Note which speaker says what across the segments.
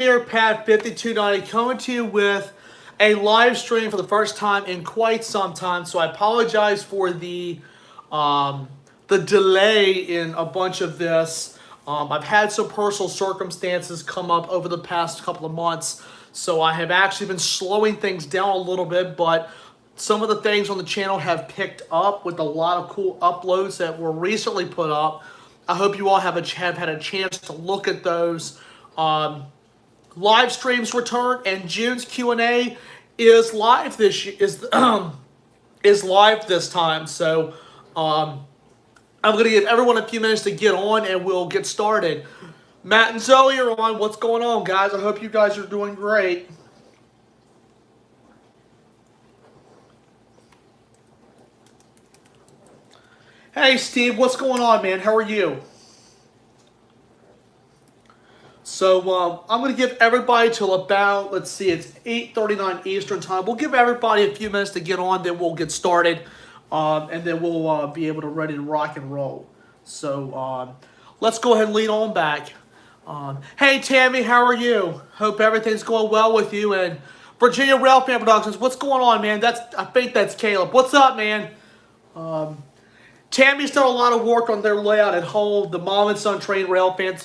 Speaker 1: Here, Pat 5290, coming to you with a live stream for the first time in quite some time. So I apologize for the delay in a bunch of this. I've had some personal circumstances come up over the past couple of months, so I have actually been slowing things down a little bit, but some of the things on the channel have picked up with a lot of cool uploads that were recently put up. I hope you all have had a chance to look at those. Live streams return, and June's Q&A is live is live this time. So I'm going to give everyone a few minutes to get on, and we'll get started. Matt and Zoe are on. What's going on, guys? I hope you guys are doing great. Hey, Steve, what's going on, man? How are you? So I'm going to give everybody till about, let's see, it's 8:39 Eastern time. We'll give everybody a few minutes to get on, then we'll get started, and then we'll be able to ready to rock and roll. So let's go ahead and lead on back. Hey, Tammy, how are you? Hope everything's going well with you. And Virginia Railfan Productions, what's going on, man? I think that's Caleb. What's up, man? Tammy's done a lot of work on their layout at home, the Mom and Son Train Railfans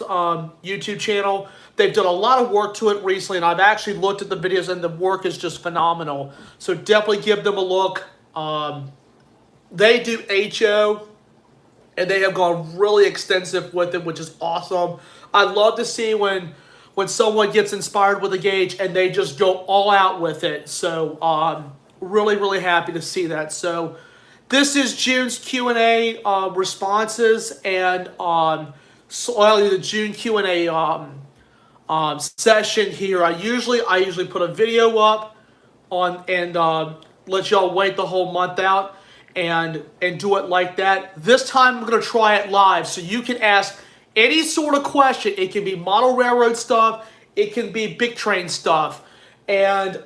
Speaker 1: YouTube channel. They've done a lot of work to it recently, and I've actually looked at the videos, and the work is just phenomenal. So definitely give them a look. They do HO, and they have gone really extensive with it, which is awesome. I love to see when someone gets inspired with a gauge, and they just go all out with it. So really, really happy to see that. So this is June's Q&A responses, and the June Q&A session here. I usually put a video up on and let y'all wait the whole month out and do it like that. This time I'm going to try it live, so you can ask any sort of question. It can be model railroad stuff, it can be big train stuff, and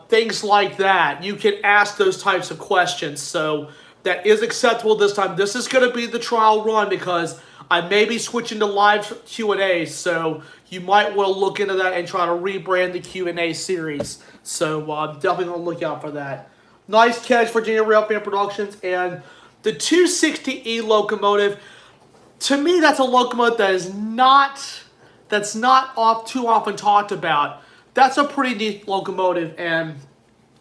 Speaker 1: things like that. You can ask those types of questions, so that is acceptable this time. This is going to be the trial run because I may be switching to live Q&A, so you might want to look into that and try to rebrand the Q&A series. So I'm definitely going to look out for that. Nice catch, Virginia Railfan Productions. And the 260E locomotive, to me, that's a locomotive that's not too often talked about. That's a pretty neat locomotive, and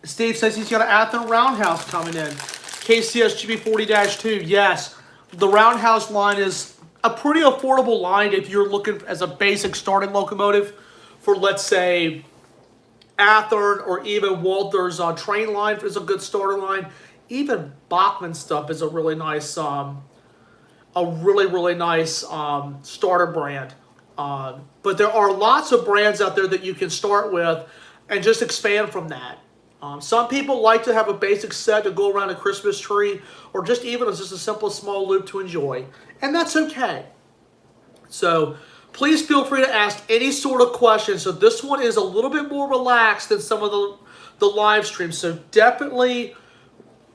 Speaker 1: Steve says he's got an Athearn Roundhouse coming in. KCS GB40-2, yes. The Roundhouse line is a pretty affordable line if you're looking as a basic starting locomotive for, let's say, Athearn or even Walther's train line is a good starter line. Even Bachmann stuff is a really nice, really nice starter brand. But there are lots of brands out there that you can start with and just expand from that. Some people like to have a basic set to go around a Christmas tree, or just even as just a simple small loop to enjoy, and that's okay. So please feel free to ask any sort of question. So this one is a little bit more relaxed than some of the live streams, so definitely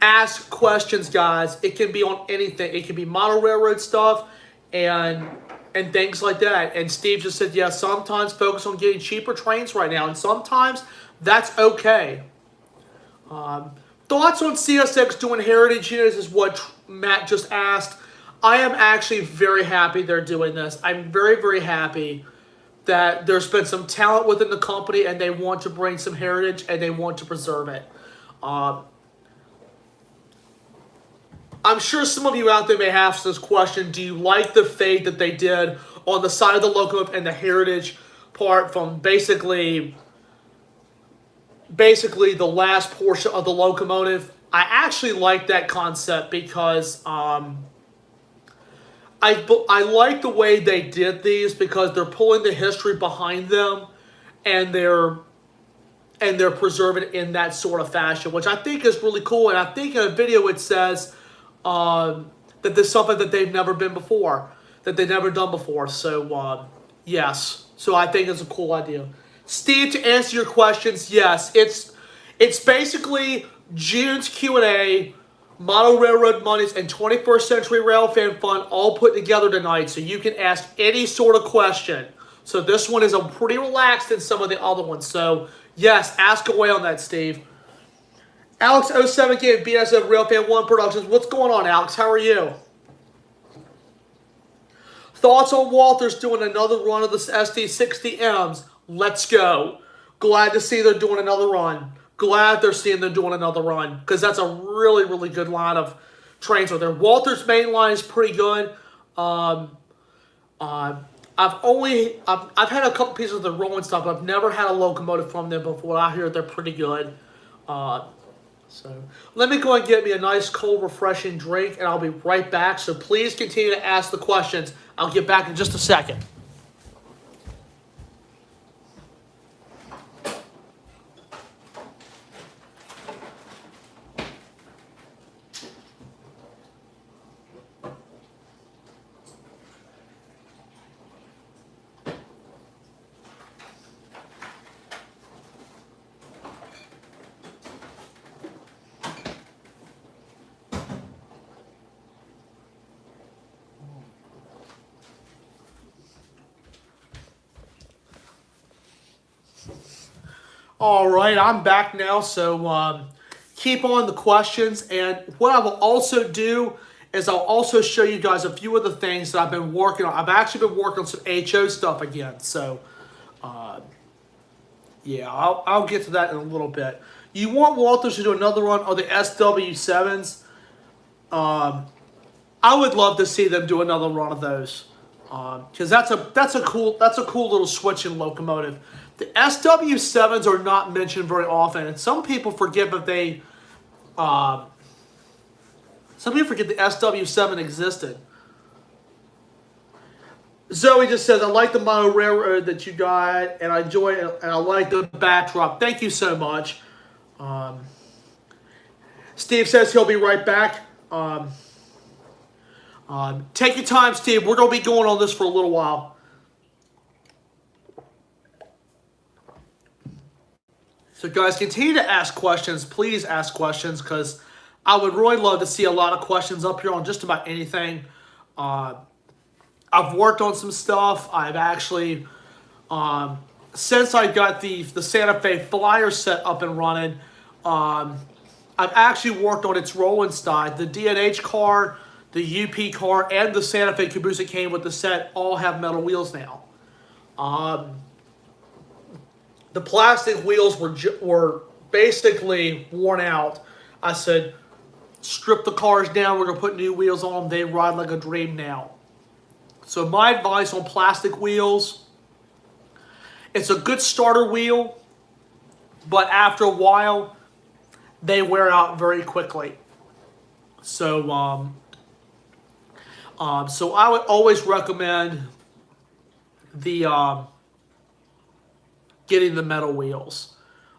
Speaker 1: ask questions, guys. It can be on anything. It can be model railroad stuff and things like that. And Steve just said, yeah, sometimes focus on getting cheaper trains right now, and sometimes that's okay. Thoughts on CSX doing heritage units is what Matt just asked. I am actually very happy they're doing this. I'm very, very happy that there's been some talent within the company, and they want to bring some heritage, and they want to preserve it. I'm sure some of you out there may ask this question: do you like the fade that they did on the side of the locomotive and the heritage part from basically the last portion of the locomotive? I actually like that concept because I like the way they did these, because they're pulling the history behind them, and they're preserving it in that sort of fashion, which I think is really cool. And I think in a video it says that there's something that they've never been before, that they've never done before. So yes, so I think it's a cool idea. Steve, to answer your questions, yes, it's basically June's Q&A, Model Railroad Monies, and 21st Century Railfan Fund all put together tonight, so you can ask any sort of question So this one is a pretty relaxed than some of the other ones. So yes, ask away on that, Steve. Alex07 gave BNSF Railfan 1 Productions. What's going on, Alex? How are you? Thoughts on Walthers doing another run of the SD60Ms? Let's go. Glad to see they're doing another run. Glad they're seeing them doing another run, because that's a really, really good line of trains right there. Walthers main line is pretty good. I've had a couple pieces of the rolling stock, but I've never had a locomotive from them before. I hear they're pretty good. So let me go and get me a nice cold refreshing drink, and I'll be right back. So please continue to ask the questions. I'll get back in just a second. All right, I'm back now, so keep on the questions. And what I will also do is I'll also show you guys a few of the things that I've been working on. I've actually been working on some HO stuff again, so yeah, I'll get to that in a little bit. You want Walthers to do another run of the SW7s? I would love to see them do another run of those, because that's a cool little switching locomotive. The SW7s are not mentioned very often, and some people forget that the SW7 existed. Zoe just says, I like the mono railroad that you got, and I enjoy it, and I like the backdrop. Thank you so much. Steve says he'll be right back. Take your time, Steve. We're going to be going on this for a little while. So guys, continue to ask questions. Please ask questions, because I would really love to see a lot of questions up here on just about anything. I've worked on some stuff. I've actually, since I got the Santa Fe Flyer set up and running, I've actually worked on its rolling stock. The D&H car, the UP car, and the Santa Fe caboose that came with the set all have metal wheels now. The plastic wheels were basically worn out. I said, strip the cars down. We're going to put new wheels on them. They ride like a dream now. So my advice on plastic wheels, it's a good starter wheel, but after a while, they wear out very quickly. So, so I would always recommend the getting the metal wheels.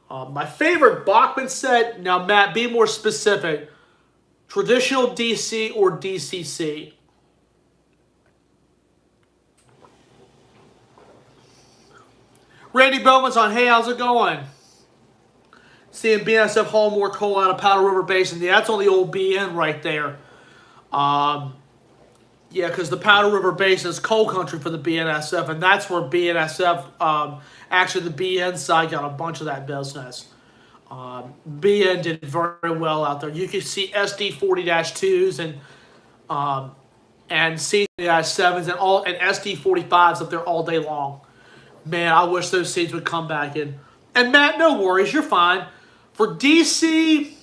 Speaker 1: My favorite Bachmann set, now Matt, be more specific, traditional DC or DCC? Randy Bowman's on, hey, how's it going? Seeing BNSF haul more coal out of Powder River Basin. Yeah, that's on the old BN right there. Yeah, because the Powder River Basin is coal country for the BNSF, and that's where BNSF, actually the BN side got a bunch of that business. BN did very well out there. You can see SD40-2s and C-7s and SD45s up there all day long. Man, I wish those seats would come back in. And Matt, no worries, you're fine. For DC,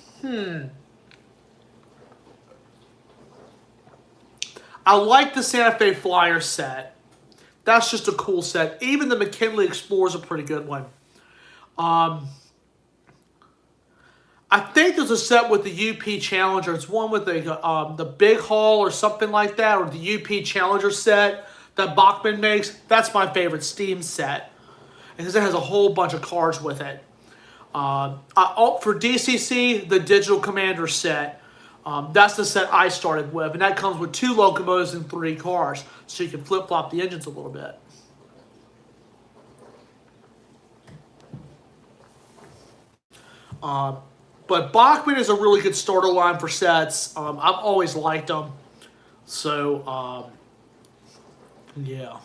Speaker 1: I like the Santa Fe Flyer set. That's just a cool set. Even the McKinley Explorer is a pretty good one. I think there's a set with the UP Challenger. It's one with the Big Haul or something like that, or the UP Challenger set that Bachmann makes. That's my favorite steam set, because it has a whole bunch of cars with it. For DCC, the Digital Commander set. That's the set I started with, and that comes with 2 locomotives and 3 cars, so you can flip-flop the engines a little bit. But Bachmann is a really good starter line for sets. I've always liked them. So, yeah.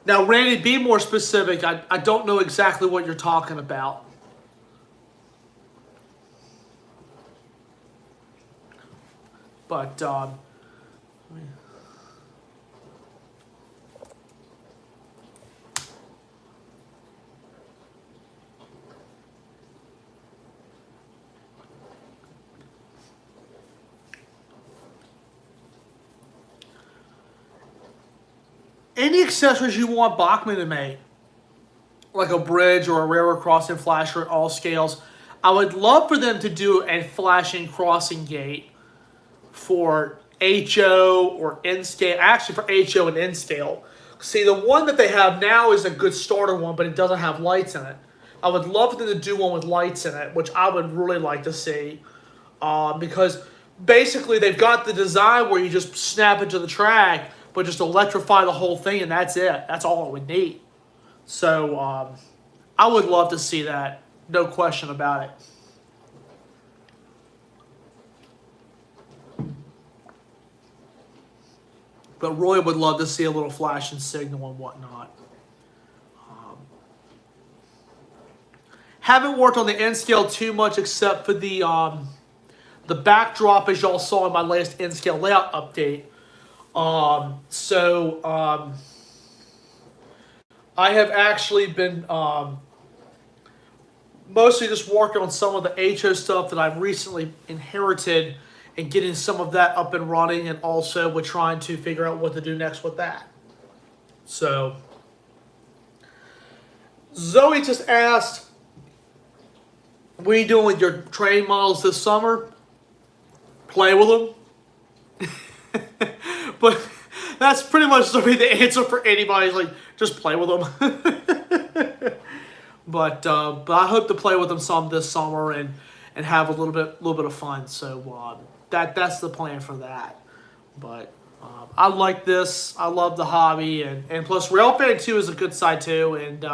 Speaker 1: Now, Randy, be more specific. I don't know exactly what you're talking about. But, any accessories you want Bachmann to make, like a bridge or a railroad crossing flasher at all scales, I would love for them to do a flashing crossing gate for HO or N scale. Actually, for HO and N scale. See, the one that they have now is a good starter one, but it doesn't have lights in it. I would love for them to do one with lights in it, which I would really like to see. Because basically they've got the design where you just snap it to the track, but just electrify the whole thing, and that's it. That's all it would need. So I would love to see that. No question about it. But Roy would love to see a little flashing signal and whatnot. Haven't worked on the N scale too much except for the backdrop, as y'all saw in my last N scale layout update. I have actually been mostly just working on some of the HO stuff that I've recently inherited and getting some of that up and running, and also we're trying to figure out what to do next with that. So, Zoe just asked, what are you doing with your train models this summer? Play with them. But that's pretty much the answer for anybody. Like, just play with them. But I hope to play with them some this summer and have a little bit of fun. So that's the plan for that. But I like this. I love the hobby, and plus Railfan 2 is a good side too, and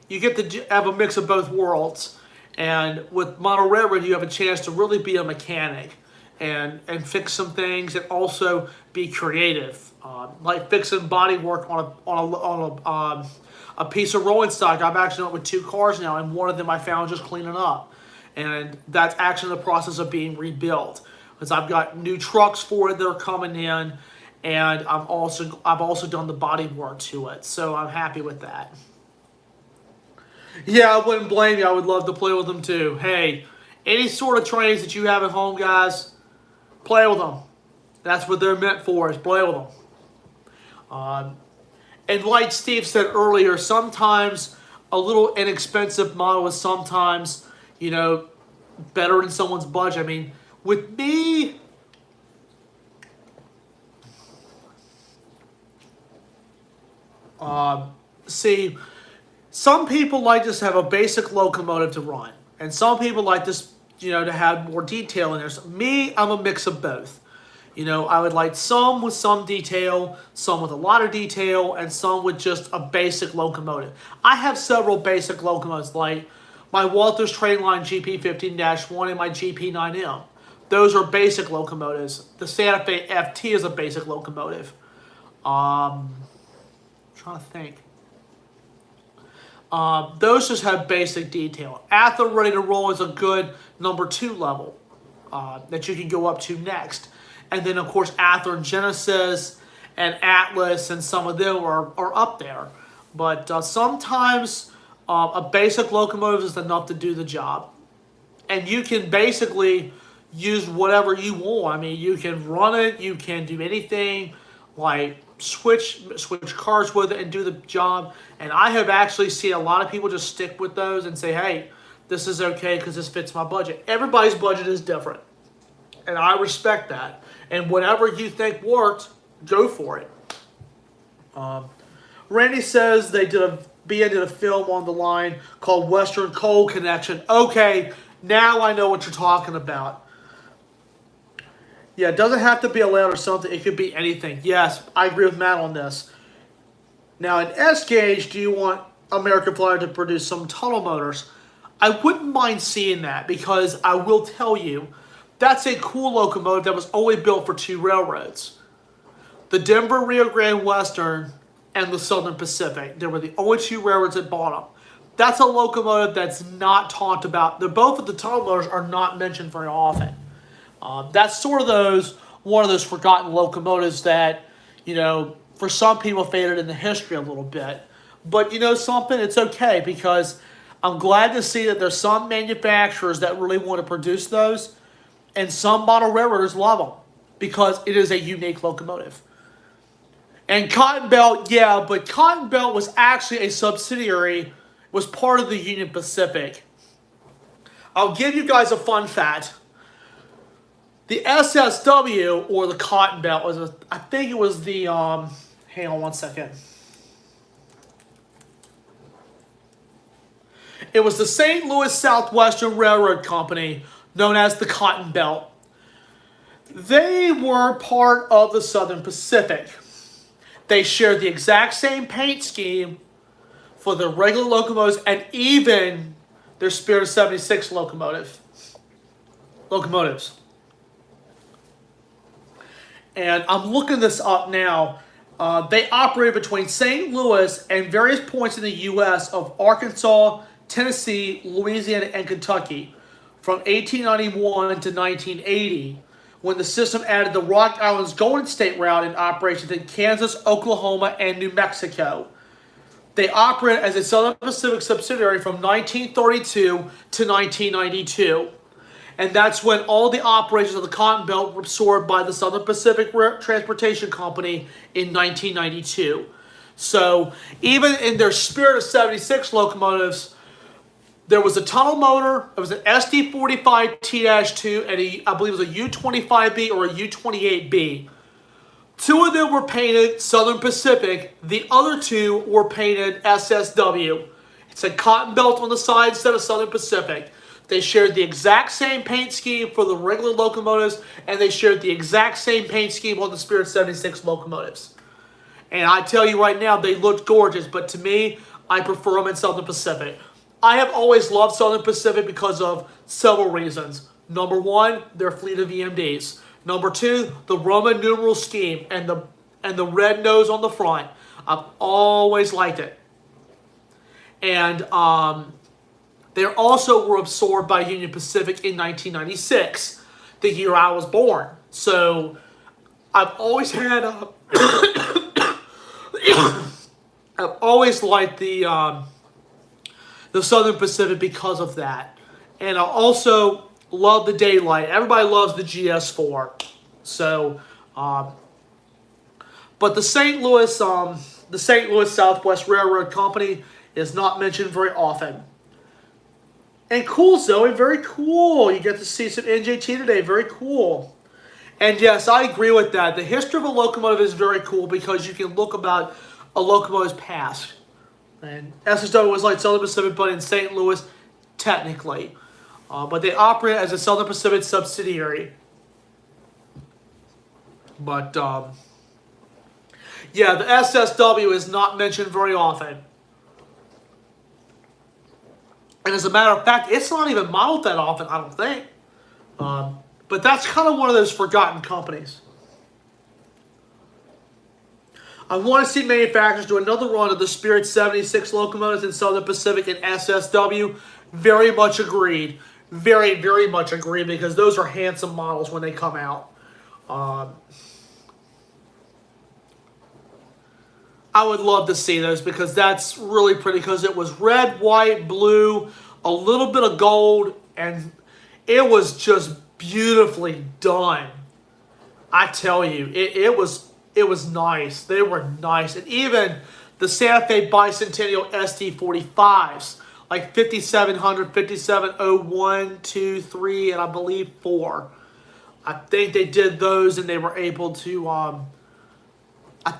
Speaker 1: you get to have a mix of both worlds. And with Model Railroad, you have a chance to really be a mechanic and fix some things, and also be creative, like fixing body work on a piece of rolling stock. I've actually done it with 2 cars now, and one of them I found just cleaning up, and that's actually in the process of being rebuilt, because I've got new trucks for it that are coming in, and I've also done the body work to it, so I'm happy with that. Yeah, I wouldn't blame you. I would love to play with them too. Hey, any sort of trains that you have at home, guys, play with them. That's what they're meant for, is play with them. And like Steve said earlier, sometimes a little inexpensive model is sometimes, better in someone's budget. I mean, with me, see, some people like just have a basic locomotive to run, and some people like this, to have more detail in there. So me, I'm a mix of both. I would like some with some detail, some with a lot of detail, and some with just a basic locomotive. I have several basic locomotives, like my Walthers Trainline GP15-1 and my GP9M. Those are basic locomotives. The Santa Fe FT is a basic locomotive. I'm trying to think. Those just have basic detail. Athearn Ready to Roll is a good number 2 level that you can go up to next. And then, of course, Athearn Genesis and Atlas and some of them are up there. But sometimes a basic locomotive is enough to do the job. And you can basically use whatever you want. I mean, you can run it. You can do anything, like switch cars with it and do the job. And I have actually seen a lot of people just stick with those and say, hey, this is okay because this fits my budget. Everybody's budget is different, and I respect that. And whatever you think worked, go for it. Randy says BN did a film on the line called Western Coal Connection. Okay, now I know what you're talking about. Yeah, it doesn't have to be a layout or something. It could be anything. Yes, I agree with Matt on this. Now, in S-Gauge, do you want American Flyer to produce some tunnel motors? I wouldn't mind seeing that, because I will tell you, that's a cool locomotive that was only built for 2 railroads. The Denver Rio Grande Western and the Southern Pacific. They were the only two railroads that bought them. That's a locomotive that's not talked about. They're both of the tunnel motors are not mentioned very often. That's sort of one of those forgotten locomotives that, for some people faded in the history a little bit. But you know something? It's okay, because I'm glad to see that there's some manufacturers that really want to produce those, and some model railroaders love them because it is a unique locomotive. And Cotton Belt, yeah, but Cotton Belt was actually a subsidiary, was part of the Union Pacific. I'll give you guys a fun fact. The SSW, or the Cotton Belt, I think it was the, hang on one second. It was the St. Louis Southwestern Railroad Company, known as the Cotton Belt. They were part of the Southern Pacific. They shared the exact same paint scheme for their regular locomotives and even their Spirit 76 locomotives. And I'm looking this up now. They operated between St. Louis and various points in the U.S. of Arkansas, Tennessee, Louisiana, and Kentucky from 1891 to 1980, when the system added the Rock Islands Golden State Route in operations in Kansas, Oklahoma, and New Mexico. They operated as a Southern Pacific subsidiary from 1932 to 1992. And that's when all the operations of the Cotton Belt were absorbed by the Southern Pacific Transportation Company in 1992. So even in their Spirit of 76 locomotives, there was a tunnel motor, it was an SD45T-2, and I believe it was a U25B or a U28B. Two of them were painted Southern Pacific. The other two were painted SSW. It said Cotton Belt on the side instead of Southern Pacific. They shared the exact same paint scheme for the regular locomotives, and they shared the exact same paint scheme on the Spirit 76 locomotives. And I tell you right now, they looked gorgeous, but to me, I prefer them in Southern Pacific. I have always loved Southern Pacific because of several reasons. Number one, their fleet of EMDs. Number two, the Roman numeral scheme and the red nose on the front. I've always liked it. And they also were absorbed by Union Pacific in 1996, the year I was born. So I've always had I've always liked the Southern Pacific because of that. And I also love the Daylight. Everybody loves the GS4. So, but the St. Louis Southwest Railroad Company is not mentioned very often. And cool, Zoe, very cool. You get to see some NJT today, very cool. And yes, I agree with that. The history of a locomotive is very cool because you can look about a locomotive's past. And SSW was like Southern Pacific, but in St. Louis, technically. But they operate as a Southern Pacific subsidiary. But, yeah, the SSW is not mentioned very often. And as a matter of fact, it's not even modeled that often, I don't think. But that's kind of one of those forgotten companies. I want to see manufacturers do another run of the Spirit 76 locomotives in Southern Pacific and SSW. Very much agreed. Very, very much agreed, because those are handsome models when they come out. I would love to see those because that's really pretty, because it was red, white, blue, a little bit of gold, and it was just beautifully done. I tell you, it was nice. They were nice. And even the Santa Fe Bicentennial SD45s, like 5700, 5701, 2, 3, and I believe 4. I think they did those, and they were able to, I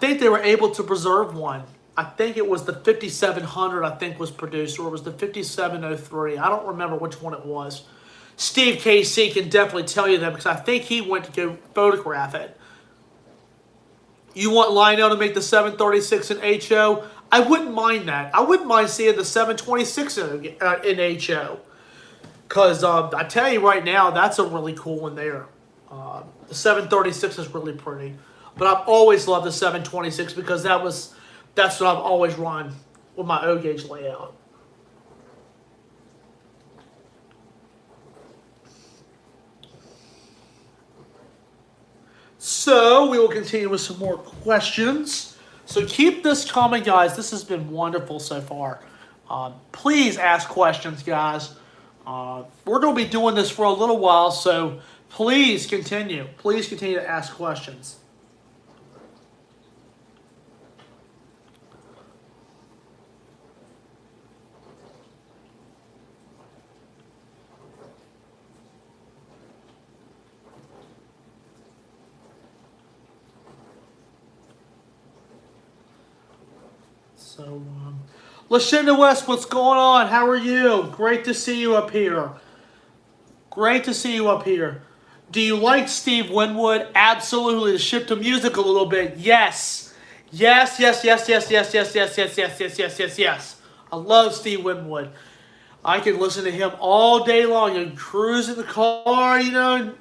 Speaker 1: think they were able to preserve one. I think it was the 5700, I think, was produced, or it was the 5703. I don't remember which one it was. Steve KC can definitely tell you that, because I think he went to go photograph it. You want Lionel to make the 736 in HO? I wouldn't mind that. I wouldn't mind seeing the 726 in HO. Because I tell you right now, that's a really cool one there. The 736 is really pretty. But I've always loved the 726 because that was That's what I've always run with my O gauge layout. So we will continue with some more questions. So keep this coming, guys. This has been wonderful so far. Please ask questions, guys. We're going to be doing this for a little while, so please continue. Please continue to ask questions. So, Lashenda West, what's going on? How are you? Great to see you up here. Great to see you up here. Do you like Steve Winwood? Absolutely. To shift to music a little bit. Yes. Yes, yes, yes, yes, yes, yes, yes, yes, yes, yes, yes, yes, yes. I love Steve Winwood. I can listen to him all day long and cruise in the car, you know,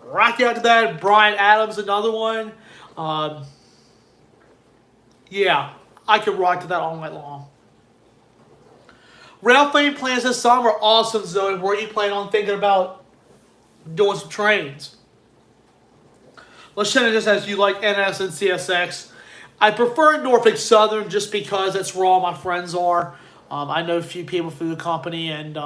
Speaker 1: rock out to that. Bryan Adams, another one. Yeah, I could rock to that all night long. Ralph Lane plans this summer. Awesome, Zoe. Where are you planning on thinking about doing some trains? Lashana just says you like NS and CSX. I prefer Norfolk Southern just because that's where all my friends are. I know a few people through the company, and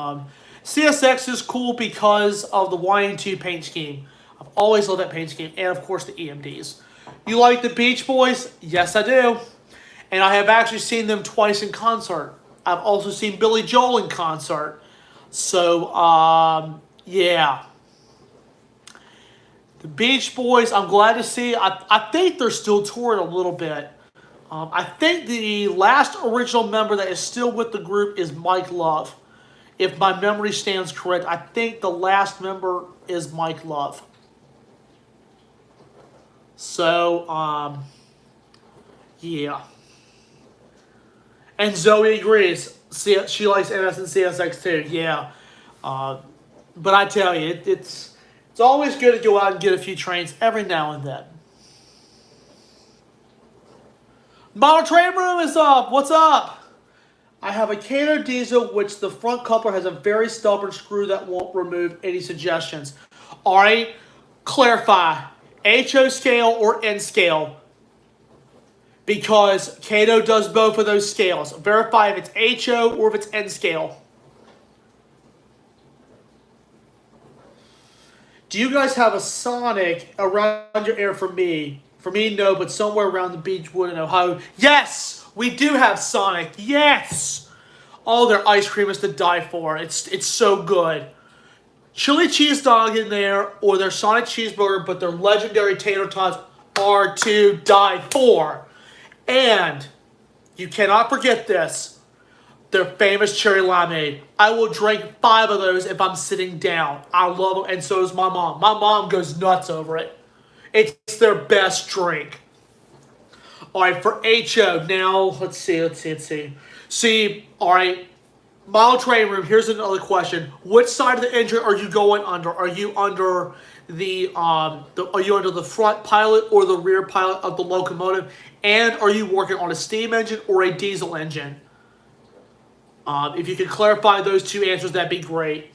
Speaker 1: CSX is cool because of the YN2 paint scheme. I've always loved that paint scheme, and of course the EMDs. You like the Beach Boys? Yes, I do. And I have actually seen them twice in concert. I've also seen Billy Joel in concert. So, yeah. The Beach Boys, I'm glad to see. I think they're still touring a little bit. I think the last original member that is still with the group is Mike Love. If my memory stands correct, I think the last member is Mike Love. So, yeah. And Zoe agrees. She likes NS and CSX too. Yeah. But I tell you, it's always good to go out and get a few trains every now and then. Model Train Room is up. What's up? I have a Kato diesel, which the front coupler has a very stubborn screw that won't remove. Any suggestions? All right. Clarify. HO scale or N scale. Because Kato does both of those scales. Verify if it's HO or if it's N scale. Do you guys have a Sonic around your area for me? For me, no, but somewhere around the Beechwood in Ohio. Yes! We do have Sonic. Yes! Oh, their ice cream is to die for. It's so good. Chili cheese dog in there, or their Sonic cheeseburger, but their legendary tater tots are to die for. And you cannot forget this. Their famous cherry limeade. I will drink 5 of those if I'm sitting down. I love them, and so does my mom. My mom goes nuts over it. It's their best drink. All right, for HO, now, let's see. See, all right, Model Train Room, here's another question. Which side of the engine are you going under? Are you under the front pilot or the rear pilot of the locomotive? And are you working on a steam engine or a diesel engine? If you could clarify those two answers, that'd be great.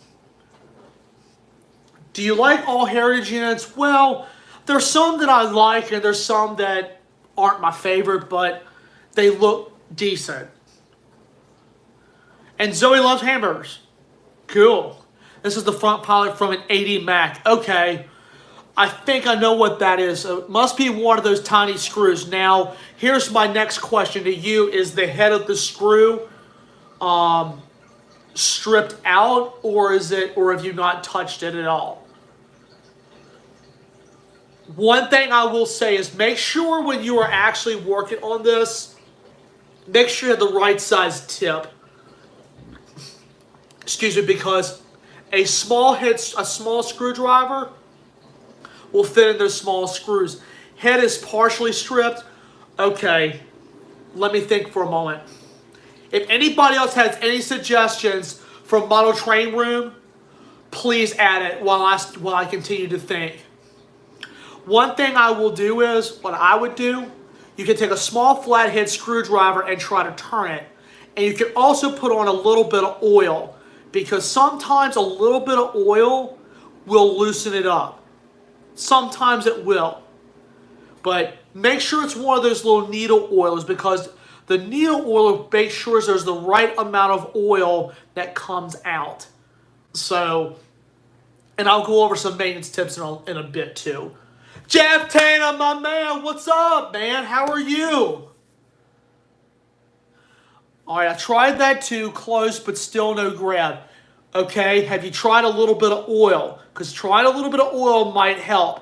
Speaker 1: Do you like all Heritage units? Well, there's some that I like, and there's some that aren't my favorite, but they look decent. And Zoe loves hamburgers. Cool. This is the front pilot from an 80 Mac. Okay. I think I know what that is. So it must be one of those tiny screws. Now, here's my next question to you. Is the head of the screw stripped out, or have you not touched it at all? One thing I will say is make sure when you are actually working on this, make sure you have the right size tip. Excuse me, because a small screwdriver will fit in those small screws. Head is partially stripped. Okay, let me think for a moment. If anybody else has any suggestions from Model Train Room, please add it while I continue to think. One thing I will do is, what I would do, You can take a small flathead screwdriver and try to turn it. And you can also put on a little bit of oil, because sometimes a little bit of oil will loosen it up. Sometimes it will. But make sure it's one of those little needle oils, because the needle oil makes sure there's the right amount of oil that comes out. So, and I'll go over some maintenance tips in a bit too. Jeff Tatum, my man, what's up, man? How are you? All right, I tried that too, close, but still no grab. Okay, have you tried a little bit of oil? Because trying a little bit of oil might help.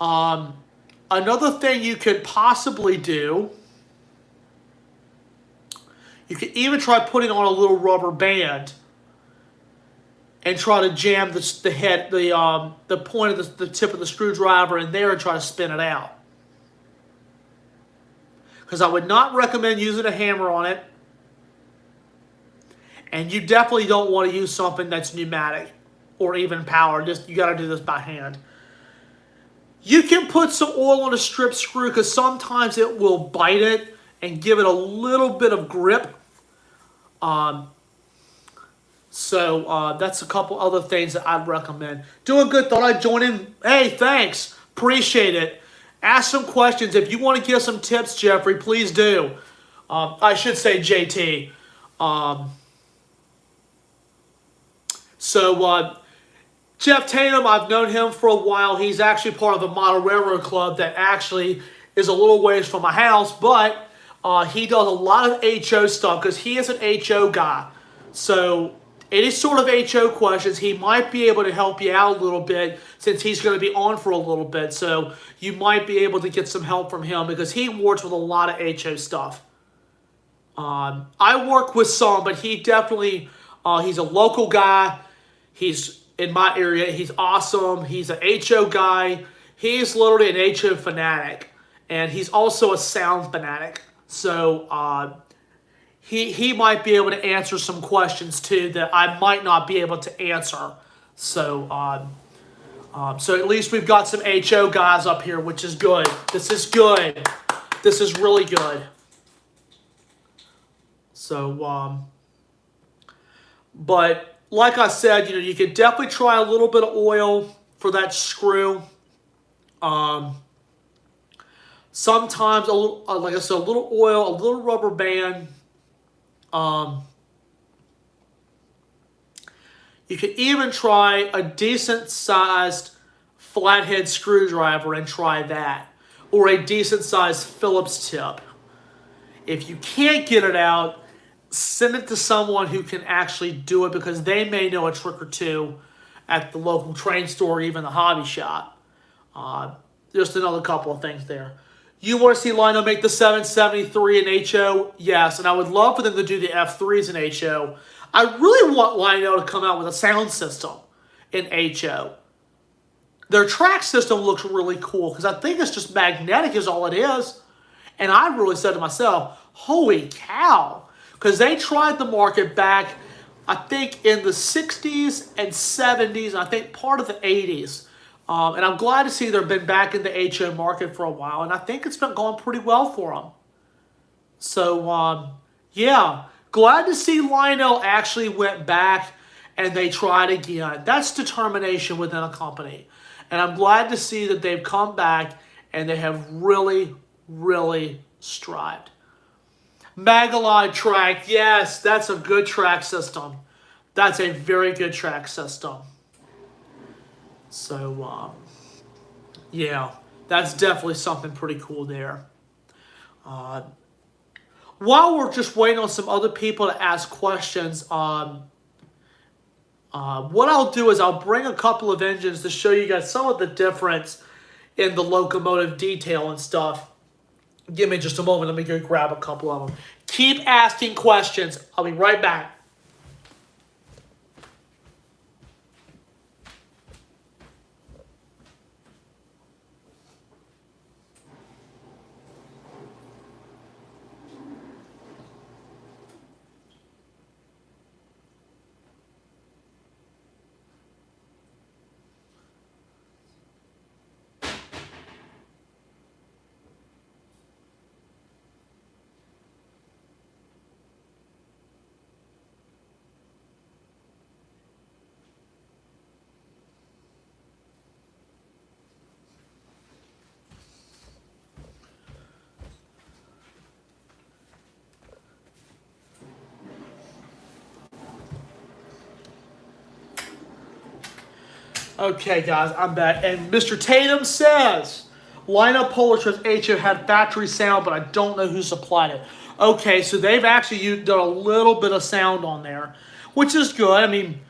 Speaker 1: Another thing you could possibly do, you could even try putting on a little rubber band and try to jam the point of the tip of the screwdriver in there and try to spin it out. Because I would not recommend using a hammer on it. And you definitely don't want to use something that's pneumatic or even power. You got to do this by hand. You can put some oil on a strip screw, because sometimes it will bite it and give it a little bit of grip. So that's a couple other things that I'd recommend. Doing good. Thought I'd join in. Hey, thanks. Appreciate it. Ask some questions. If you want to give some tips, Jeffrey, please do. I should say JT. Jeff Tatum, I've known him for a while. He's actually part of the Model Railroad Club that actually is a little ways from my house, but he does a lot of HO stuff because he is an HO guy. So any sort of HO questions, he might be able to help you out a little bit, since he's going to be on for a little bit. So you might be able to get some help from him, because he works with a lot of HO stuff. I work with some, but he definitely, he's a local guy. He's in my area. He's awesome. He's an HO guy. He's literally an HO fanatic. And he's also a sound fanatic. So he might be able to answer some questions too that I might not be able to answer. So so at least we've got some HO guys up here, which is good. This is good. This is really good. So but like I said, you can definitely try a little bit of oil for that screw. Sometimes, like I said, a little oil, a little rubber band. You can even try a decent-sized flathead screwdriver and try that. Or a decent-sized Phillips tip. If you can't get it out, send it to someone who can actually do it, because they may know a trick or two at the local train store or even the hobby shop. Just another couple of things there. You want to see Lionel make the 773 in HO? Yes, and I would love for them to do the F3s in HO. I really want Lionel to come out with a sound system in HO. Their track system looks really cool, because I think it's just magnetic is all it is. And I really said to myself, holy cow. Because they tried the market back, I think, in the 60s and 70s, and I think part of the 80s. And I'm glad to see they've been back in the HO market for a while, and I think it's been going pretty well for them. So, yeah, glad to see Lionel actually went back and they tried again. That's determination within a company. And I'm glad to see that they've come back and they have really, really strived. Magalog track, yes, that's a good track system. That's a very good track system. So, yeah, that's definitely something pretty cool there. While we're just waiting on some other people to ask questions, what I'll do is I'll bring a couple of engines to show you guys some of the difference in the locomotive detail and stuff. Give me just a moment. Let me go grab a couple of them. Keep asking questions. I'll be right back. Okay, guys, I'm back. And Mr. Tatum says, lineup Polar says HO had factory sound, but I don't know who supplied it. Okay, so they've actually done a little bit of sound on there, which is good. I mean,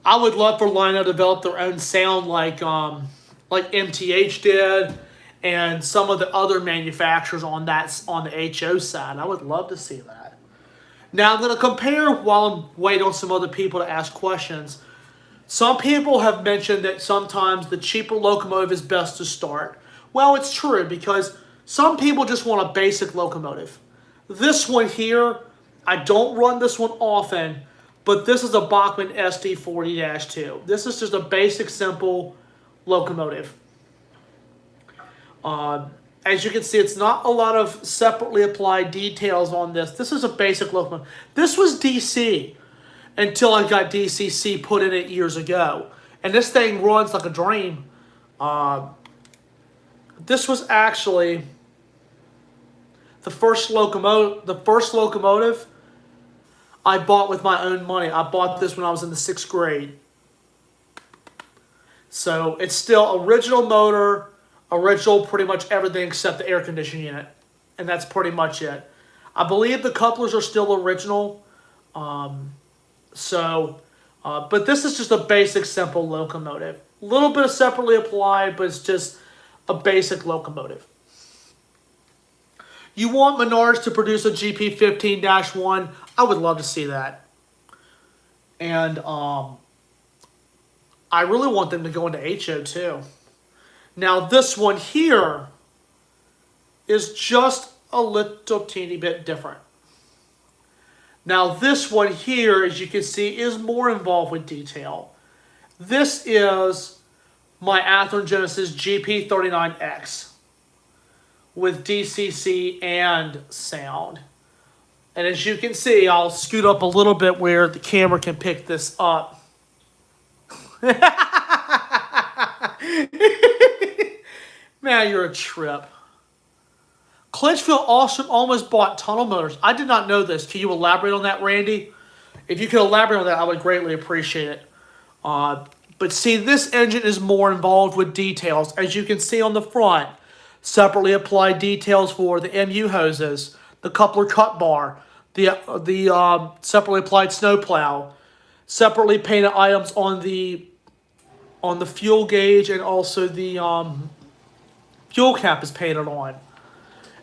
Speaker 1: I would love for Lino to develop their own sound like MTH did and some of the other manufacturers on the HO side. I would love to see that. Now I'm going to compare while I'm waiting on some other people to ask questions. Some people have mentioned that sometimes the cheaper locomotive is best to start. Well, it's true because some people just want a basic locomotive. This one here, I don't run this one often, but this is a Bachmann SD40-2. This is just a basic, simple locomotive. As you can see, it's not a lot of separately applied details on this. This is a basic locomotive. This was DC until I got DCC put in it years ago. And this thing runs like a dream. This was actually the first locomotive I bought with my own money. I bought this when I was in the 6th grade. So it's still original motor, original pretty much everything except the air conditioning unit. And that's pretty much it. I believe the couplers are still original. But this is just a basic, simple locomotive. A little bit of separately applied, but it's just a basic locomotive. You want Menards to produce a GP15-1? I would love to see that. And I really want them to go into HO too. Now this one here is just a little teeny bit different. Now this one here, as you can see, is more involved with detail. This is my Athearn Genesis GP39X with DCC and sound. And as you can see, I'll scoot up a little bit where the camera can pick this up. Man, you're a trip. Clinchfield almost bought tunnel motors. I did not know this. Can you elaborate on that, Randy? If you could elaborate on that, I would greatly appreciate it. But see, this engine is more involved with details. As you can see on the front, separately applied details for the MU hoses, the coupler cut bar, the separately applied snowplow, separately painted items on the fuel gauge, and also the fuel cap is painted on.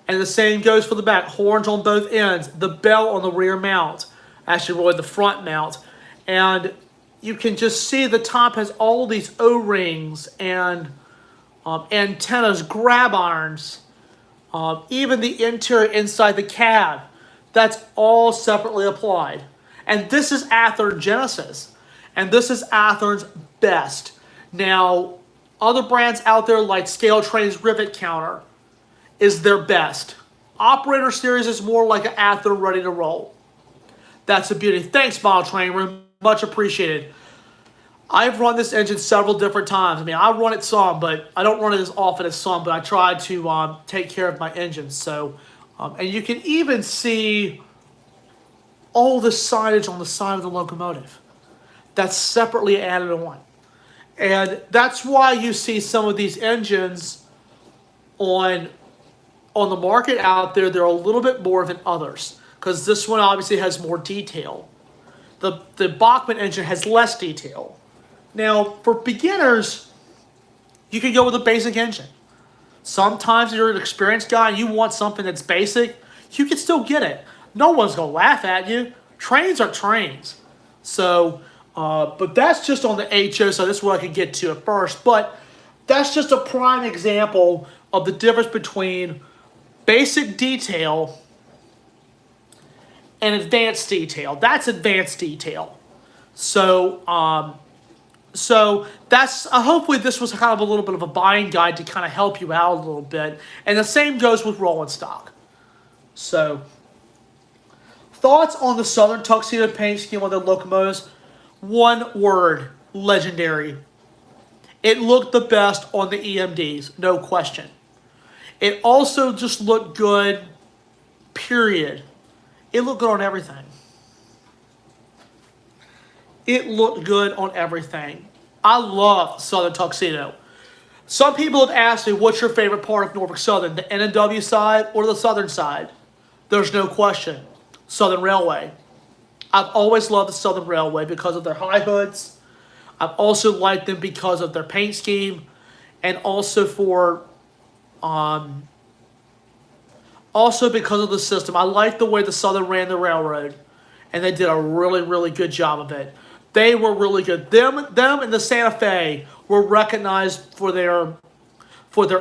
Speaker 1: And the same goes for the back. Horns on both ends. The bell on the rear mount. Actually, really the front mount. And you can just see the top has all these O-rings and antennas, grab irons. Even the interior inside the cab. That's all separately applied. And this is Athearn Genesis. And this is Athearn's best. Now, other brands out there like Scale Train's Rivet Counter is their best. Operator Series is more like an Athearn ready to roll. That's a beauty. Thanks, Model Train Room. Much appreciated. I've run this engine several different times. I mean, I run it some, but I don't run it as often as some, but I try to take care of my engine. So, and you can even see all the signage on the side of the locomotive. That's separately added on. And that's why you see some of these engines on the market out there, they're a little bit more than others. Because this one obviously has more detail. The Bachmann engine has less detail. Now, for beginners, you can go with a basic engine. Sometimes if you're an experienced guy and you want something that's basic, you can still get it. No one's going to laugh at you. Trains are trains. So, but that's just on the HO, so this is what I could get to at first. But that's just a prime example of the difference between basic detail and advanced detail. That's advanced detail. So, that's hopefully this was kind of a little bit of a buying guide to kind of help you out a little bit. And the same goes with rolling stock. So, thoughts on the Southern Tuxedo paint scheme on the locomotives? One word: legendary. It looked the best on the EMDs, no question. It also just looked good, period. It looked good on everything. It looked good on everything. I love Southern Tuxedo. Some people have asked me, what's your favorite part of Norfolk Southern, the N&W side or the Southern side? There's no question. Southern Railway. I've always loved the Southern Railway because of their high hoods. I've also liked them because of their paint scheme, and also because of the system. I like the way the Southern ran the railroad, and they did a really, really good job of it. They were really good. Them and the Santa Fe were recognized for their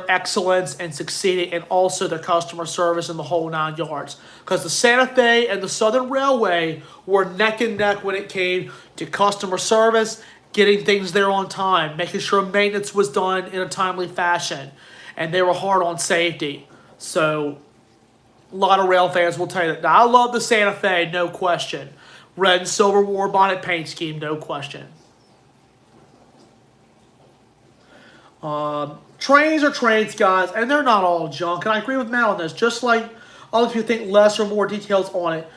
Speaker 1: excellence and succeeding, and also their customer service and the whole 9 yards. Because the Santa Fe and the Southern Railway were neck and neck when it came to customer service, getting things there on time, making sure maintenance was done in a timely fashion, and they were hard on safety. So a lot of rail fans will tell you that. Now, I love the Santa Fe, no question. Red and silver war bonnet paint scheme, no question. Trains are trains, guys, and they're not all junk. And I agree with Matt on this. Just like other people think less or more details on it,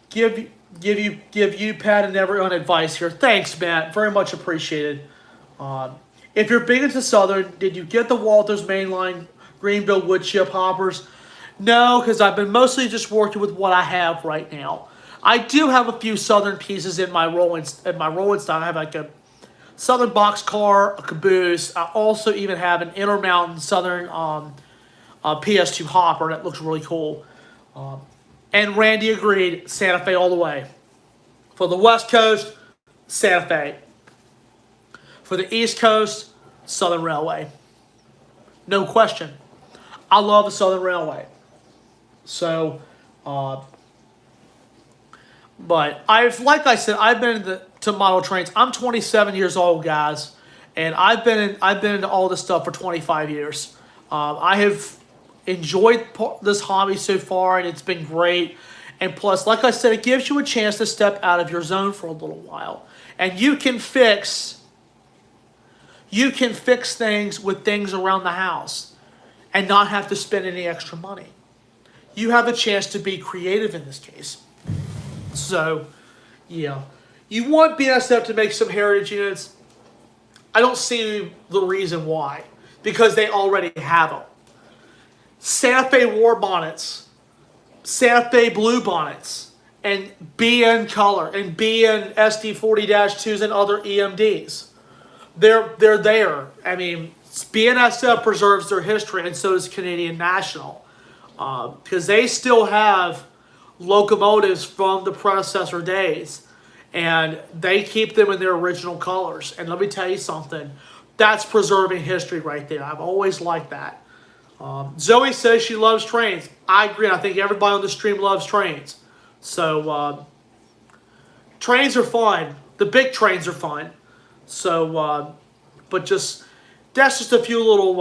Speaker 1: give you Pat and everyone advice here. Thanks, Matt. Very much appreciated. If you're big into Southern, did you get the Walthers mainline Greenville wood chip hoppers? No, because I've been mostly just working with what I have right now. I do have a few Southern pieces in my rolling stock. I have like a Southern boxcar, a caboose. I also even have an Intermountain Southern PS2 hopper that looks really cool. And Randy agreed, Santa Fe all the way. For the West Coast, Santa Fe. For the East Coast, Southern Railway. No question. I love the Southern Railway. So, but like I said, I've been to model trains. I'm 27 years old, guys, and I've been into all this stuff for 25 years. I have enjoyed this hobby so far, and it's been great. And plus, like I said, it gives you a chance to step out of your zone for a little while, and you can fix things with things around the house, and not have to spend any extra money. You have a chance to be creative in this case. So, yeah. You want BNSF to make some heritage units. I don't see the reason why. Because they already have them. Santa Fe war bonnets, Santa Fe blue bonnets, and BN color, and BN SD40-2s and other EMDs. They're there. I mean, BNSF preserves their history, and so does Canadian National. Because they still have locomotives from the predecessor days, and they keep them in their original colors. And let me tell you something, that's preserving history right there. I've always liked that. Zoe says she loves trains. I agree. I think everybody on the stream loves trains. So trains are fun. The big trains are fun. So but that's just a few little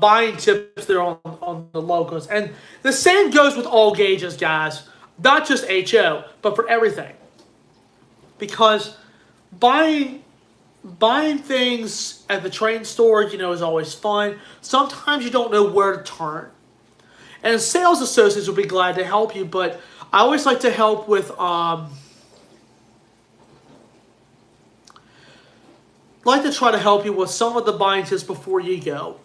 Speaker 1: buying tips there on the locos. And the same goes with all gauges, guys. Not just HO, but for everything. Because buying things at the train store, is always fun. Sometimes you don't know where to turn. And sales associates will be glad to help you, but I always like to help with like to try to help you with some of the buying tips before you go.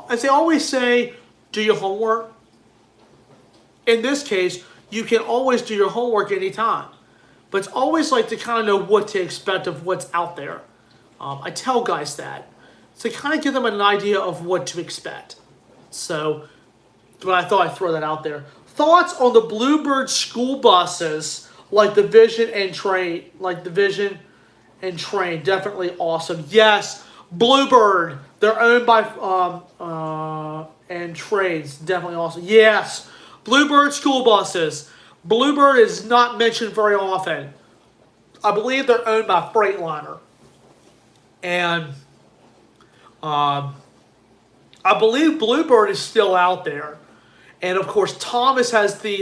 Speaker 1: As they always say, do your homework. In this case, you can always do your homework anytime. But it's always like to kind of know what to expect of what's out there. I tell guys that. To kind of give them an idea of what to expect. So, but I thought I'd throw that out there. Thoughts on the Bluebird school buses like the Vision and Train, definitely awesome. Yes, Bluebird, they're owned by and Trains, definitely awesome. Yes, Bluebird school buses. Bluebird is not mentioned very often. I believe they're owned by Freightliner, and I believe Bluebird is still out there. And of course, Thomas has the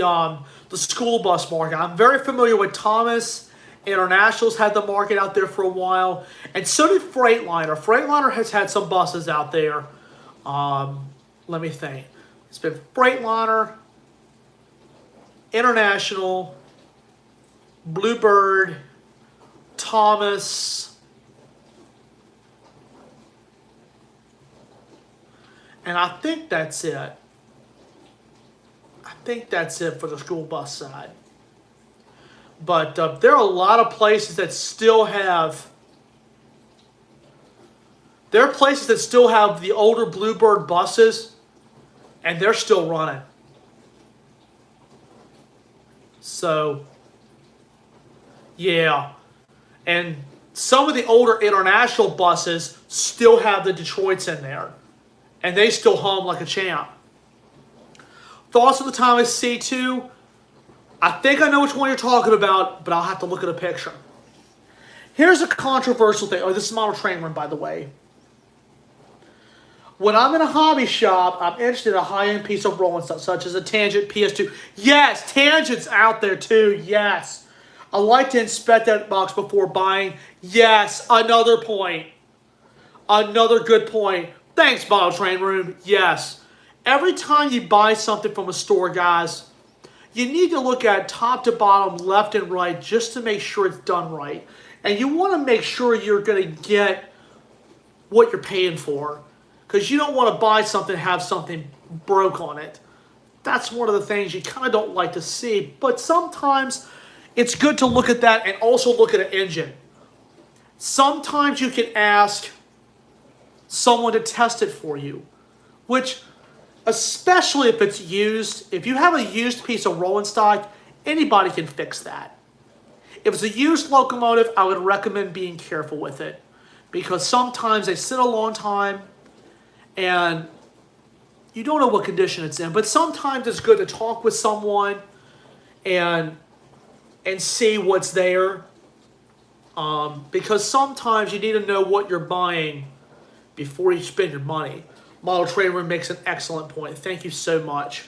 Speaker 1: school bus market. I'm very familiar with Thomas. International's had the market out there for a while, and so did Freightliner. Freightliner has had some buses out there. Let me think. It's been Freightliner, International, Bluebird, Thomas, and I think that's it. I think that's it for the school bus side. But there are a lot of places that still have. There are places that still have the older Bluebird buses, and they're still running. So, yeah. And some of the older international buses still have the Detroits in there. And they still hum like a champ. Thoughts of the Thomas C2? I think I know which one you're talking about, but I'll have to look at a picture. Here's a controversial thing. Oh, this is Model Train Room, by the way. When I'm in a hobby shop, I'm interested in a high-end piece of rolling stuff, such as a Tangent PS2. Yes, Tangent's out there too, yes. I like to inspect that box before buying. Yes, another point. Another good point. Thanks, Model Train Room. Yes. Every time you buy something from a store, guys, you need to look at top to bottom, left and right, just to make sure it's done right. And you want to make sure you're going to get what you're paying for. Because you don't want to buy something and have something broke on it. That's one of the things you kind of don't like to see. But sometimes it's good to look at that and also look at an engine. Sometimes you can ask someone to test it for you. Which, especially if it's used, if you have a used piece of rolling stock, anybody can fix that. If it's a used locomotive, I would recommend being careful with it. Because sometimes they sit a long time and you don't know what condition it's in. But sometimes it's good to talk with someone and see what's there. Because sometimes you need to know what you're buying before you spend your money. Model Train Room makes an excellent point. Thank you so much.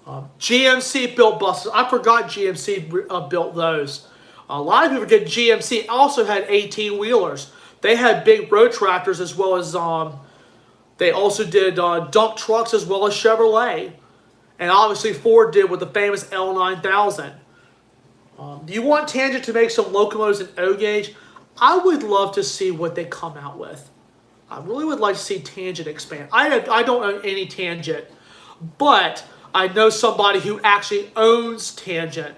Speaker 1: GMC built buses. I forgot GMC built those. A lot of people forget GMC also had 18-wheelers. They had big road tractors as well as they also did dump trucks as well as Chevrolet. And obviously Ford did with the famous L9000. Do you want Tangent to make some locomotives in O-gauge? I would love to see what they come out with. I really would like to see Tangent expand. I don't own any Tangent, but I know somebody who actually owns Tangent,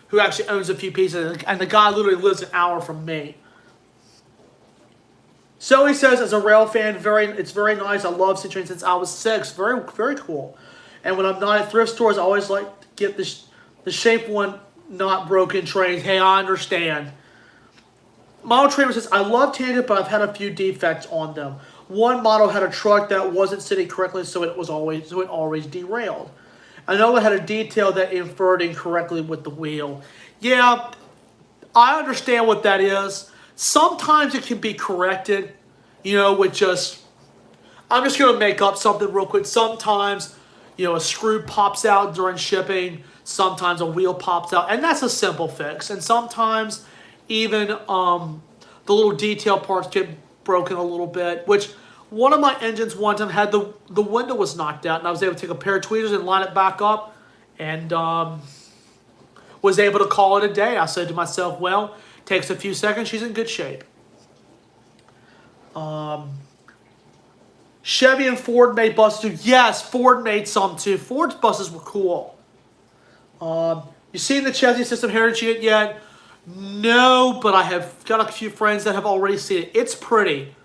Speaker 1: who actually owns a few pieces, and the guy literally lives an hour from me. So he says, as a rail fan, it's very nice. I love Citroen since I was 6. Very, very cool. And when I'm not at thrift stores, I always like to get the shape one, not broken trains. Hey, I understand. Model Trainer says, I love Tangent, but I've had a few defects on them. One model had a truck that wasn't sitting correctly, so it always derailed. Another had a detail that inferred incorrectly with the wheel. Yeah, I understand what that is. Sometimes it can be corrected, with just, I'm just going to make up something real quick. Sometimes, a screw pops out during shipping. Sometimes a wheel pops out, and that's a simple fix. And sometimes even the little detail parts get broken a little bit, which one of my engines one time had the window was knocked out, and I was able to take a pair of tweezers and line it back up, and was able to call it a day. I said to myself, well, takes a few seconds, she's in good shape. Chevy and Ford made buses too. Yes, Ford made some too. Ford's buses were cool. You seen the chassis system heritage unit yet? No, but I have got a few friends that have already seen it. It's pretty.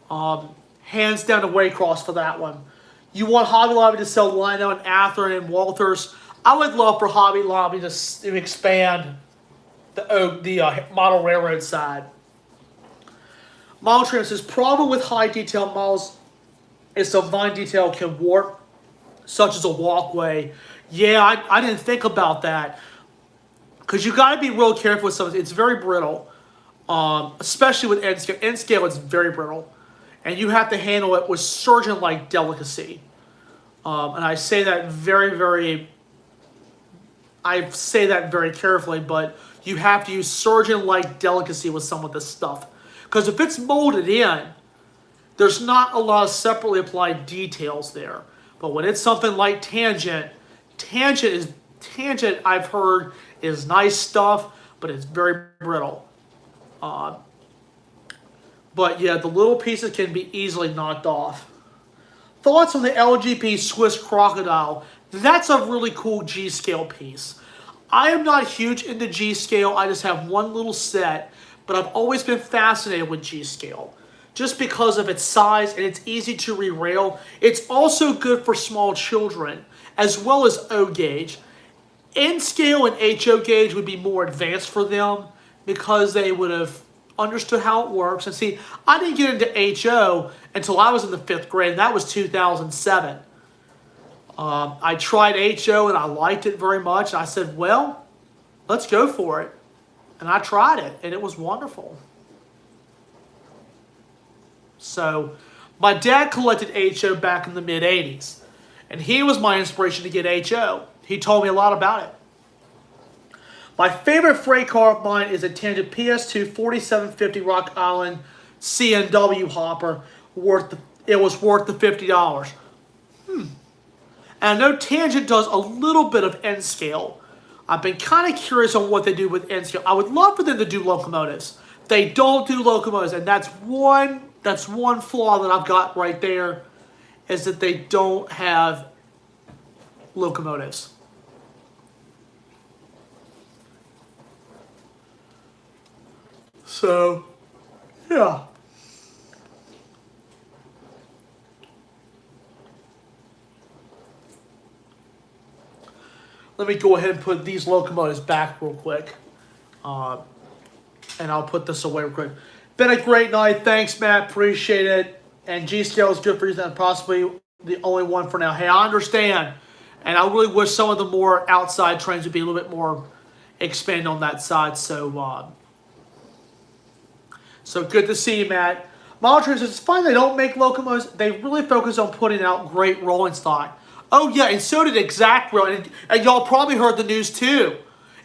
Speaker 1: Hands down to Waycross for that one. You want Hobby Lobby to sell Lino and Athearn and Walthers? I would love for Hobby Lobby to expand the model railroad side. Model Trainer says, problem with high detail models is some fine detail can warp, such as a walkway. Yeah, I didn't think about that. Because you got to be real careful with something. It's very brittle, especially with N scale. N scale, it's very brittle. And you have to handle it with surgeon-like delicacy. And I say that very carefully, but you have to use surgeon-like delicacy with some of this stuff. Because if it's molded in, there's not a lot of separately applied details there. But when it's something like Tangent I've heard is nice stuff, but it's very brittle. But yeah, the little pieces can be easily knocked off. Thoughts on the LGP Swiss Crocodile? That's a really cool G-scale piece. I am not huge into G-scale. I just have one little set, but I've always been fascinated with G-scale just because of its size and it's easy to re-rail. It's also good for small children as well as O-gauge. N-scale and HO gauge would be more advanced for them because they would have understood how it works. And see, I didn't get into HO until I was in the 5th grade, and that was 2007. I tried HO and I liked it very much. And I said, well, let's go for it. And I tried it, and it was wonderful. So my dad collected HO back in the mid-'80s, and he was my inspiration to get HO. He told me a lot about it. My favorite freight car of mine is a Tangent PS2 4750 Rock Island CNW hopper. It was worth the $50. And I know Tangent does a little bit of N-scale. I've been kind of curious on what they do with N-scale. I would love for them to do locomotives. They don't do locomotives, and that's one flaw that I've got right there, is that they don't have locomotives. So, yeah. Let me go ahead and put these locomotives back real quick. And I'll put this away real quick. Been a great night. Thanks, Matt. Appreciate it. And G-scale is good for you. That's possibly the only one for now. Hey, I understand. And I really wish some of the more outside trains would be a little bit more expand on that side. So good to see you, Matt. Model Train says, it's fine they don't make locomotives. They really focus on putting out great rolling stock. Oh, yeah, and so did Exact Rail. And y'all probably heard the news, too.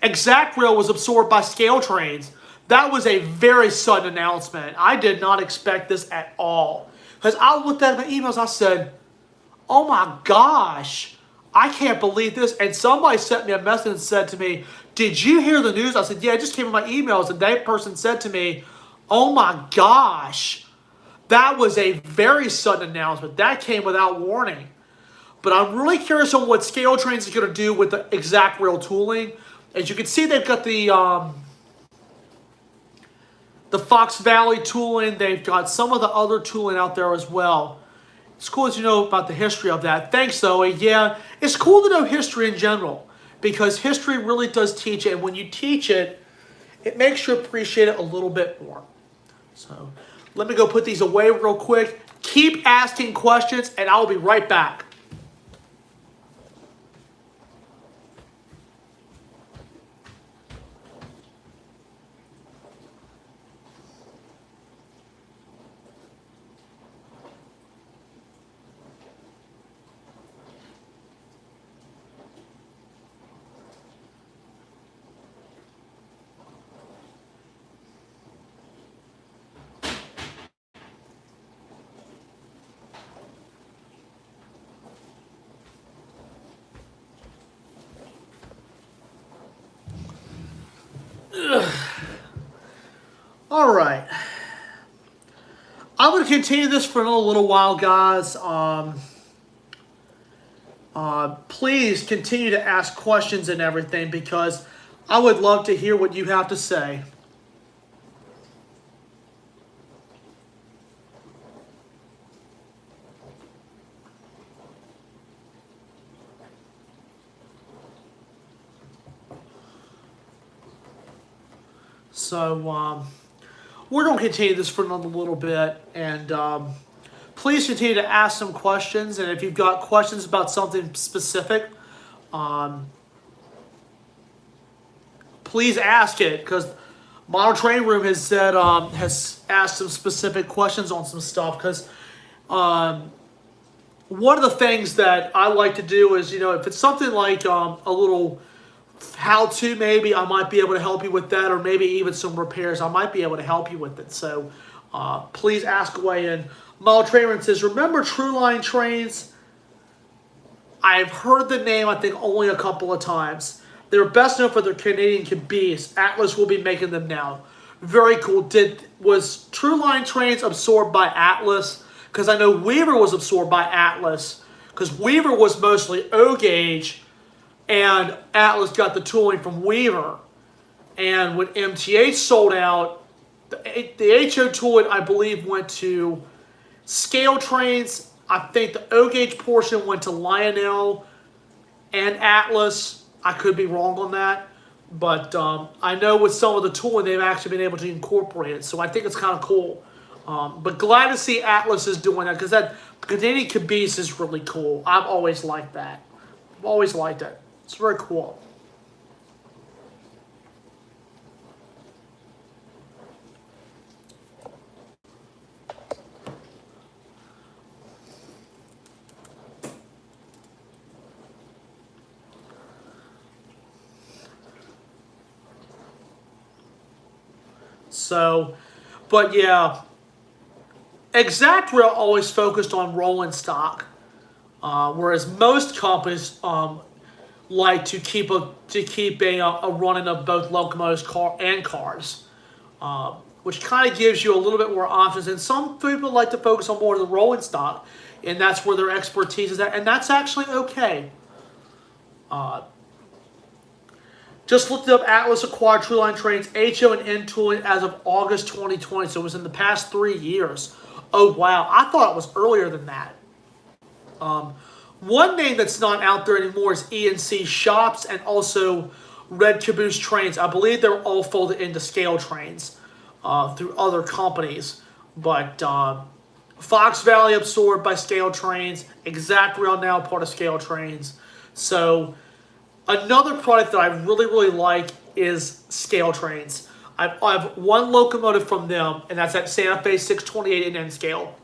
Speaker 1: Exact Rail was absorbed by Scale Trains. That was a very sudden announcement. I did not expect this at all. Because I looked at my emails, I said, oh my gosh, I can't believe this. And somebody sent me a message and said to me, did you hear the news? I said, yeah, it just came in my emails. And that person said to me, oh my gosh, that was a very sudden announcement. That came without warning. But I'm really curious on what Scale Trains is going to do with the Exact Rail tooling. As you can see, they've got the Fox Valley tooling. They've got some of the other tooling out there as well. It's cool as you know about the history of that. Thanks, Zoe. Yeah, it's cool to know history in general because history really does teach it. And when you teach it, it makes you appreciate it a little bit more. So let me go put these away real quick. Keep asking questions, and I'll be right back. All right. I'm going to continue this for another little while, guys. Please continue to ask questions and everything because I would love to hear what you have to say. So, we're going to continue this for another little bit, and please continue to ask some questions, and if you've got questions about something specific, please ask it, because Model Train Room has said, has asked some specific questions on some stuff, because one of the things that I like to do is, you know, if it's something like a little how-to, maybe I might be able to help you with that, or maybe even some repairs, I might be able to help you with it. So please ask away. And Model Train Room says, remember True Line Trains? I've heard the name, I think, only a couple of times. They were best known for their Canadian Caboose. Atlas will be making them now. Very cool. Was True Line Trains absorbed by Atlas? Because I know Weaver was absorbed by Atlas. Because Weaver was mostly O-gauge, and Atlas got the tooling from Weaver. And when MTH sold out, the HO tooling, I believe, went to Scale Trains. I think the O-gauge portion went to Lionel and Atlas. I could be wrong on that. But I know with some of the tooling, they've actually been able to incorporate it. So I think it's kind of cool. But glad to see Atlas is doing that, because that Canadian Caboose is really cool. I've always liked that. I've always liked it. It's very cool. So, but yeah, Exact Rail always focused on rolling stock, whereas most companies like to keep a running of both locomotives and cars, which kind of gives you a little bit more options. And some people like to focus on more of the rolling stock, and that's where their expertise is at, and that's actually okay. Just looked up, Atlas acquired True Line Trains, HO and N tooling as of August 2020, so it was in the past 3 years. Oh, wow. I thought it was earlier than that. One name that's not out there anymore is ENC Shops and also Red Caboose Trains. I believe they're all folded into Scale Trains through other companies. But Fox Valley absorbed by Scale Trains. Exact Rail now part of Scale Trains. So another product that I really, really like is Scale Trains. I have one locomotive from them, and that's at Santa Fe 628 in N scale.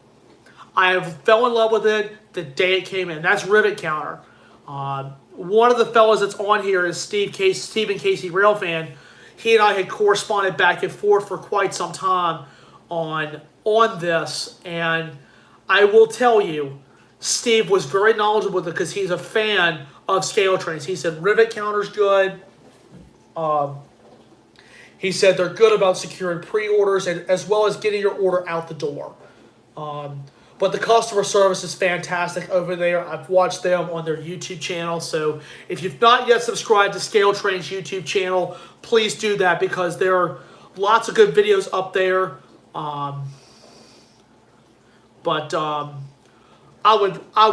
Speaker 1: I fell in love with it the day it came in. That's Rivet Counter. One of the fellows that's on here is Stephen Casey Railfan. He and I had corresponded back and forth for quite some time on this, and I will tell you, Steve was very knowledgeable with it because he's a fan of Scale Trains. He said Rivet Counter's good. He said they're good about securing pre-orders and as well as getting your order out the door. But the customer service is fantastic over there. I've watched them on their YouTube channel. So if you've not yet subscribed to Scale Train's YouTube channel, please do that because there are lots of good videos up there. I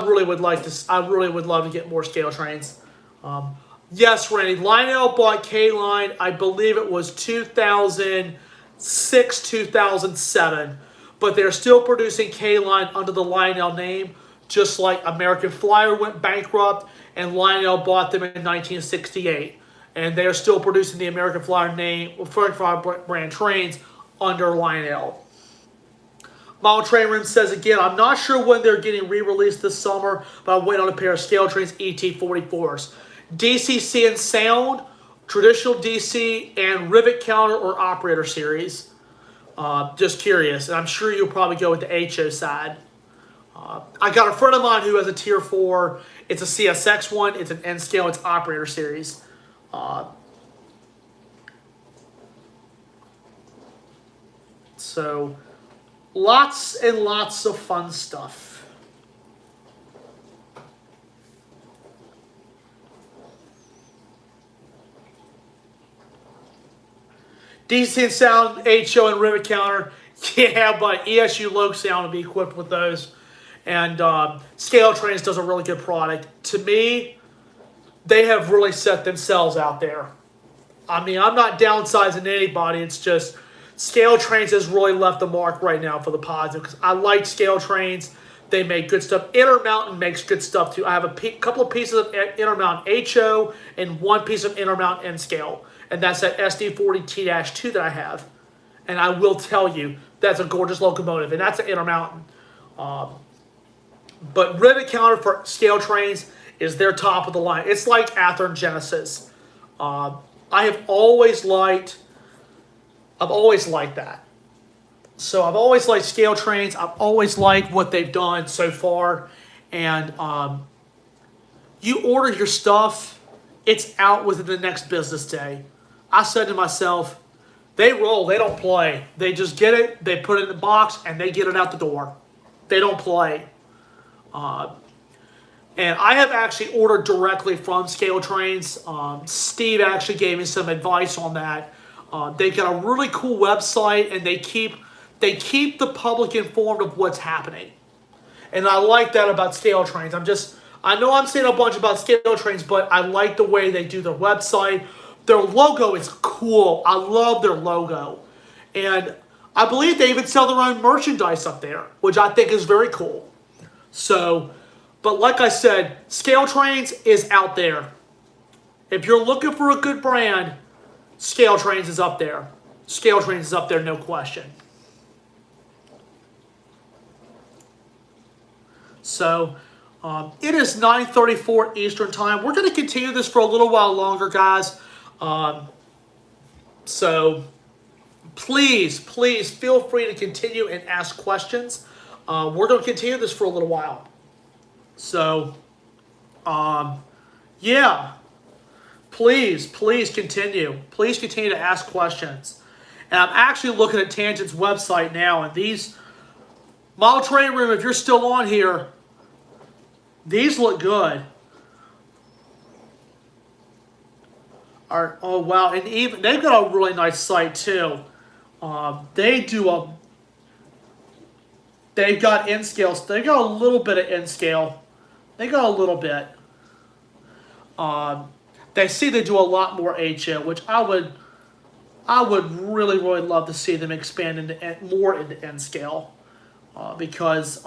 Speaker 1: really would love to get more Scale Trains. Yes, Randy, Lionel bought K-Line, I believe it was 2006, 2007. But they're still producing K-Line under the Lionel name, just like American Flyer went bankrupt and Lionel bought them in 1968. And they're still producing the American Flyer name, Flyer brand trains under Lionel. Model Train Room says again, I'm not sure when they're getting re-released this summer, but I'm waiting on a pair of Scale Trains ET44s. DCC and Sound, traditional DC, and Rivet Counter or Operator Series. Just curious, and I'm sure you'll probably go with the HO side. I got a friend of mine who has a Tier 4. It's a CSX one. It's an N scale. It's Operator Series. So, lots and lots of fun stuff. DC and Sound, HO, and Rivet Counter. Yeah, but ESU Loc Sound will be equipped with those. And Scale Trains does a really good product. To me, they have really set themselves out there. I mean, I'm not downsizing anybody. It's just Scale Trains has really left the mark right now for the positive. Because I like Scale Trains. They make good stuff. Intermountain makes good stuff too. I have a couple of pieces of Intermountain HO and one piece of Intermountain N scale. And that's that SD40T-2 that I have. And I will tell you, that's a gorgeous locomotive. And that's an Intermountain. But Rivet Counter for Scale Trains is their top of the line. It's like Athearn Genesis. I have always liked that. So I've always liked Scale Trains. I've always liked what they've done so far. And you order your stuff it's out within the next business day. I said to myself, they roll, they don't play. They just get it, they put it in the box, and they get it out the door. They don't play. And I have actually ordered directly from Scale Trains. Steve actually gave me some advice on that. They got a really cool website, and they keep the public informed of what's happening. And I like that about Scale Trains. I know I'm saying a bunch about Scale Trains, but I like the way they do their website. Their logo is cool. I love their logo. And I believe they even sell their own merchandise up there, which I think is very cool. So, but like I said, Scale Trains is out there. If you're looking for a good brand, Scale Trains is up there. Scale Trains is up there, no question. So, it is 9:34 Eastern Time. We're going to continue this for a little while longer, guys. So, please feel free to continue and ask questions. We're going to continue this for a little while. So, yeah. Please continue. Please continue to ask questions. And I'm actually looking at Tangent's website now, and these Model Train Room, if you're still on here, these look good. Oh wow, and even they've got a really nice site too. They've got N scales. They got a little bit of N scale. They got a little bit. They do a lot more HO, which I would really love to see them expand into more into N scale, because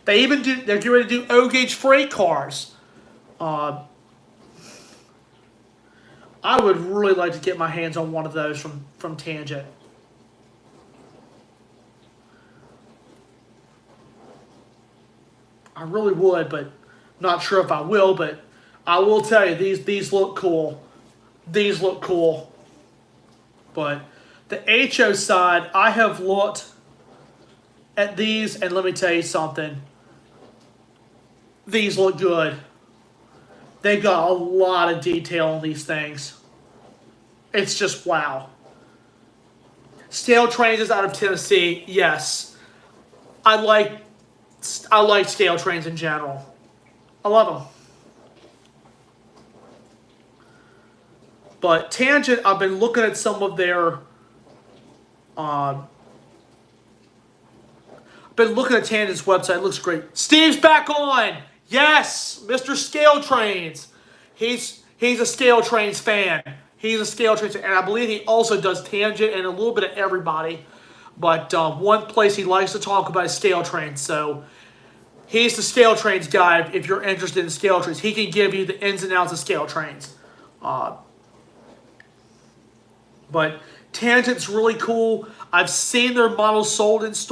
Speaker 1: they're getting ready to do O-gauge freight cars. I would really like to get my hands on one of those from Tangent. I really would, but not sure if I will. But I will tell you, these look cool. These look cool. But the HO side, I have looked at these, and let me tell you something. These look good. They got a lot of detail on these things. It's just wow. Scale Trains is out of Tennessee. Yes. I like Scale Trains in general. I love them. But Tangent, I've been looking at some of their Tangent's website. It looks great. Steve's back on. Yes, Mr. Scale Trains. He's a Scale Trains fan. He's a Scale Trains fan, and I believe he also does Tangent and a little bit of everybody. But one place he likes to talk about is Scale Trains. So he's the Scale Trains guy. If you're interested in Scale Trains, he can give you the ins and outs of Scale Trains. But Tangent's really cool. I've seen their models sold in stores.